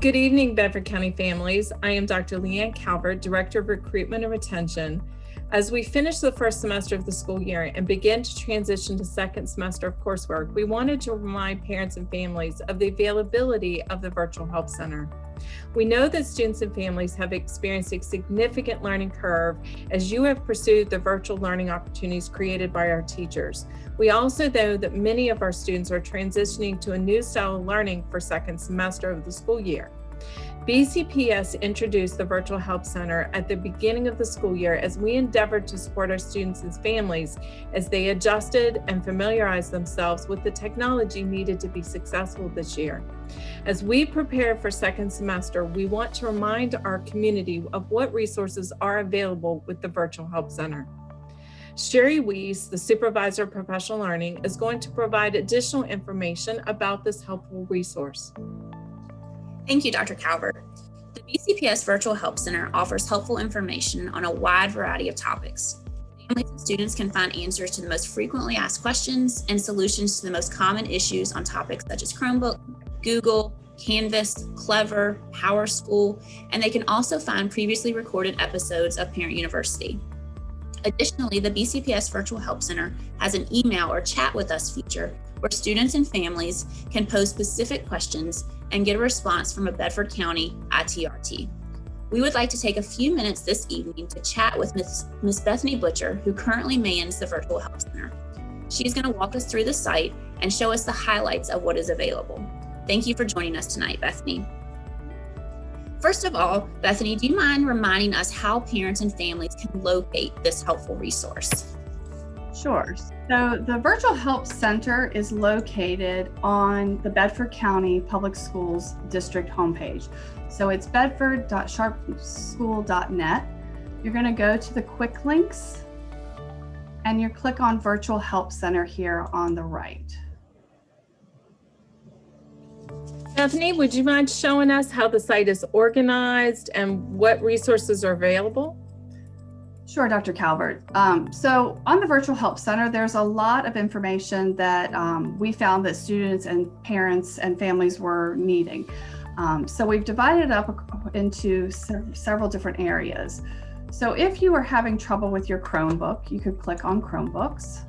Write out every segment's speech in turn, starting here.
Good evening, Bedford County families. I am Dr. Leanne Calvert, Director of Recruitment and Retention. As we finish the first semester of the school year and begin to transition to second semester of coursework, we wanted to remind parents and families of the availability of the Virtual Help Center. We know that students and families have experienced a significant learning curve as you have pursued the virtual learning opportunities created by our teachers. We also know that many of our students are transitioning to a new style of learning for second semester of the school year. BCPS introduced the Virtual Help Center at the beginning of the school year as we endeavored to support our students and families as they adjusted and familiarized themselves with the technology needed to be successful this year. As we prepare for second semester, we want to remind our community of what resources are available with the Virtual Help Center. Sherry Weiss, the Supervisor of Professional Learning, is going to provide additional information about this helpful resource. Thank you, Dr. Calvert. The BCPS Virtual Help Center offers helpful information on a wide variety of topics. Families and students can find answers to the most frequently asked questions and solutions to the most common issues on topics such as Chromebook, Google, Canvas, Clever, PowerSchool, and they can also find previously recorded episodes of Parent University. Additionally, the BCPS Virtual Help Center has an email or chat with us feature where students and families can pose specific questions and get a response from a Bedford County ITRT. We would like to take a few minutes this evening to chat with Ms. Bethany Butcher, who currently mans the Virtual Help Center. She's going to walk us through the site and show us the highlights of what is available. Thank you for joining us tonight, Bethany. First of all, Bethany, do you mind reminding us how parents and families can locate this helpful resource? Sure. So the Virtual Help Center is located on the Bedford County Public Schools District homepage. So it's bedford.sharpschool.net. You're going to go to the quick links and you click on Virtual Help Center here on the right. Bethany, would you mind showing us how the site is organized and what resources are available? Sure, Dr. Calvert. So on the Virtual Help Center, there's a lot of information that we found that students and parents and families were needing. So we've divided it up into several different areas. So if you are having trouble with your Chromebook, you could click on Chromebooks.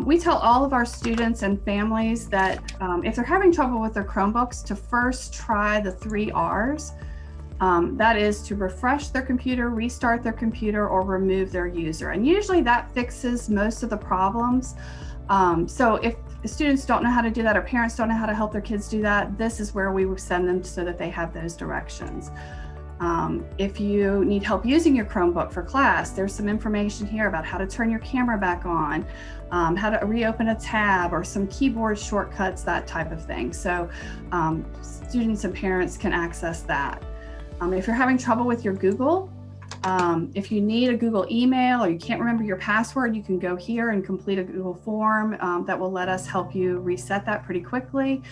We tell all of our students and families that if they're having trouble with their Chromebooks, to first try the 3 R's. That is to refresh their computer, restart their computer, or remove their user. And usually that fixes most of the problems. So if the students don't know how to do that or parents don't know how to help their kids do that, this is where we would send them so that they have those directions. If you need help using your Chromebook for class, there's some information here about how to turn your camera back on, how to reopen a tab, or some keyboard shortcuts, that type of thing. So students and parents can access that. If you're having trouble with your Google, if you need a Google email or you can't remember your password, you can go here and complete a Google form that will let us help you reset that pretty quickly.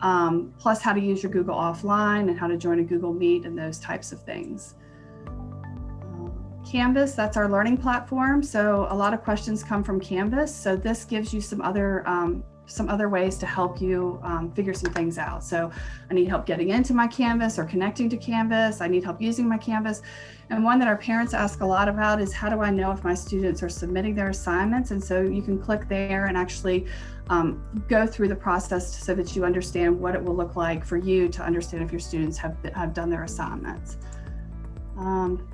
Plus how to use your Google offline and how to join a Google Meet and those types of things. Canvas, that's our learning platform. So a lot of questions come from Canvas. So this gives you some other ways to help you figure some things out. So I need help getting into my Canvas or connecting to Canvas. I need help using my Canvas. And one that our parents ask a lot about is, how do I know if my students are submitting their assignments? And so you can click there and actually go through the process so that you understand what it will look like for you to understand if your students have done their assignments.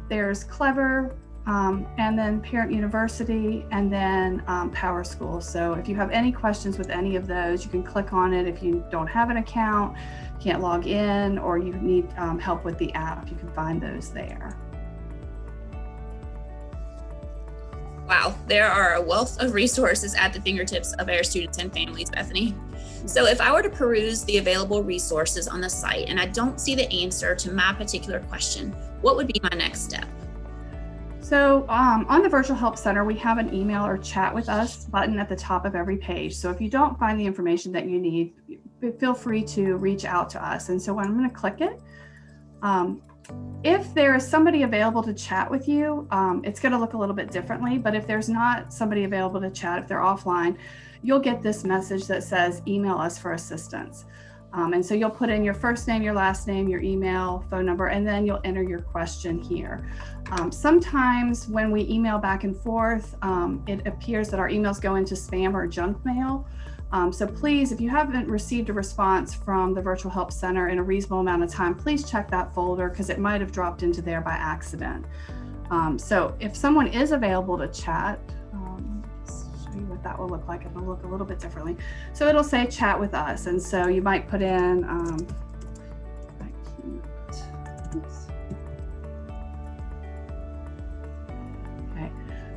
There's Clever, and then Parent University, and then PowerSchool. So if you have any questions with any of those, you can click on it. If you don't have an account, can't log in, or you need help with the app, you can find those there. Wow, there are a wealth of resources at the fingertips of our students and families, Bethany. So if I were to peruse the available resources on the site and I don't see the answer to my particular question, what would be my next step? So on the Virtual Help Center, we have an email or chat with us button at the top of every page. So if you don't find the information that you need, feel free to reach out to us. And so I'm going to click it. If there is somebody available to chat with you, it's going to look a little bit differently. But if there's not somebody available to chat, if they're offline, you'll get this message that says email us for assistance. And so you'll put in your first name, your last name, your email, phone number, and then you'll enter your question here. Sometimes when we email back and forth, it appears that our emails go into spam or junk mail. So please, if you haven't received a response from the Virtual Help Center in a reasonable amount of time, please check that folder because it might have dropped into there by accident. So if someone is available to chat, let's show you what that will look like. It'll look a little bit differently. So it'll say chat with us. And so you might put in,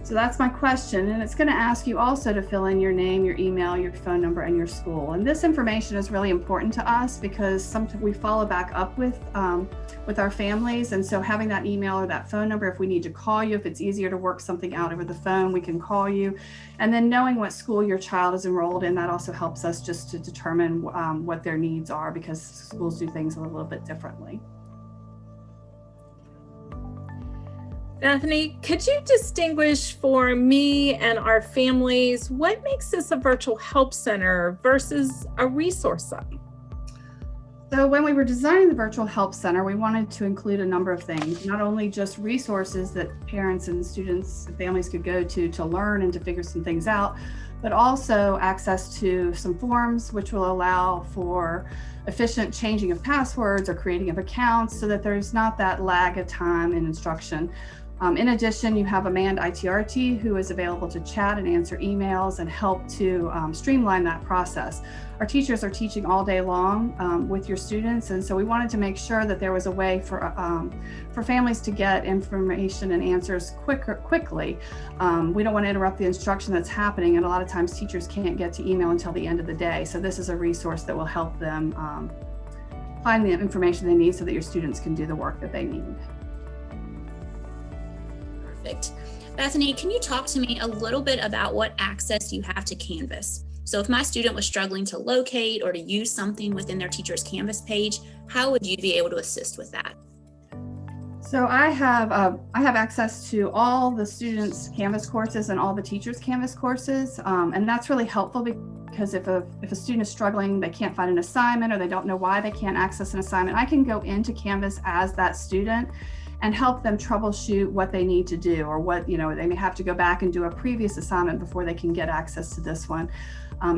so that's my question, and it's going to ask you also to fill in your name, your email, your phone number, and your school. And this information is really important to us because sometimes we follow back up with our families, and so having that email or that phone number, if we need to call you, if it's easier to work something out over the phone, we can call you. And then knowing what school your child is enrolled in, that also helps us just to determine what their needs are because schools do things a little bit differently. Bethany, could you distinguish for me and our families what makes this a virtual help center versus a resource site? So when we were designing the Virtual Help Center, we wanted to include a number of things, not only just resources that parents and students and families could go to learn and to figure some things out, but also access to some forms which will allow for efficient changing of passwords or creating of accounts so that there's not that lag of time in instruction. In addition, you have a manned ITRT who is available to chat and answer emails and help to streamline that process. Our teachers are teaching all day long with your students, and so we wanted to make sure that there was a way for families to get information and answers quickly. We don't want to interrupt the instruction that's happening, and a lot of times teachers can't get to email until the end of the day. So this is a resource that will help them find the information they need so that your students can do the work that they need. Perfect. Bethany, can you talk to me a little bit about what access you have to Canvas? So if my student was struggling to locate or to use something within their teacher's Canvas page, how would you be able to assist with that? So I have access to all the students' Canvas courses and all the teachers' Canvas courses, and that's really helpful because if a student is struggling, they can't find an assignment or they don't know why they can't access an assignment, I can go into Canvas as that student and help them troubleshoot what they need to do or what, they may have to go back and do a previous assignment before they can get access to this one.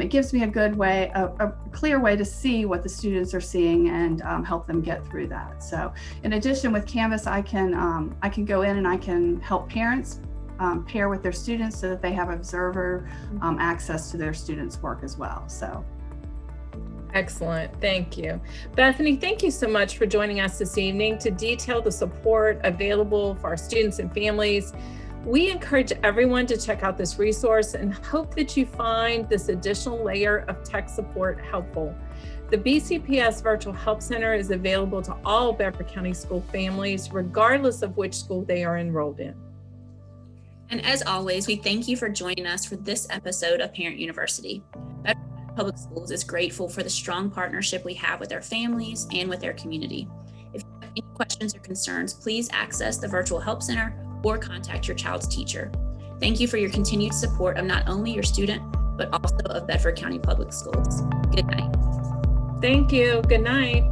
It gives me a good way, a clear way to see what the students are seeing and help them get through that. So in addition with Canvas, I can go in and I can help parents pair with their students so that they have observer access to their students' work as well. So. Excellent. Thank you. Bethany, thank you so much for joining us this evening to detail the support available for our students and families. We encourage everyone to check out this resource and hope that you find this additional layer of tech support helpful. The BCPS Virtual Help Center is available to all Bedford County school families, regardless of which school they are enrolled in. And as always, we thank you for joining us for this episode of Parent University. Bedford Public Schools is grateful for the strong partnership we have with our families and with their community. If you have any questions or concerns, please access the Virtual Help Center or contact your child's teacher. Thank you for your continued support of not only your student, but also of Bedford County Public Schools. Good night. Thank you. Good night.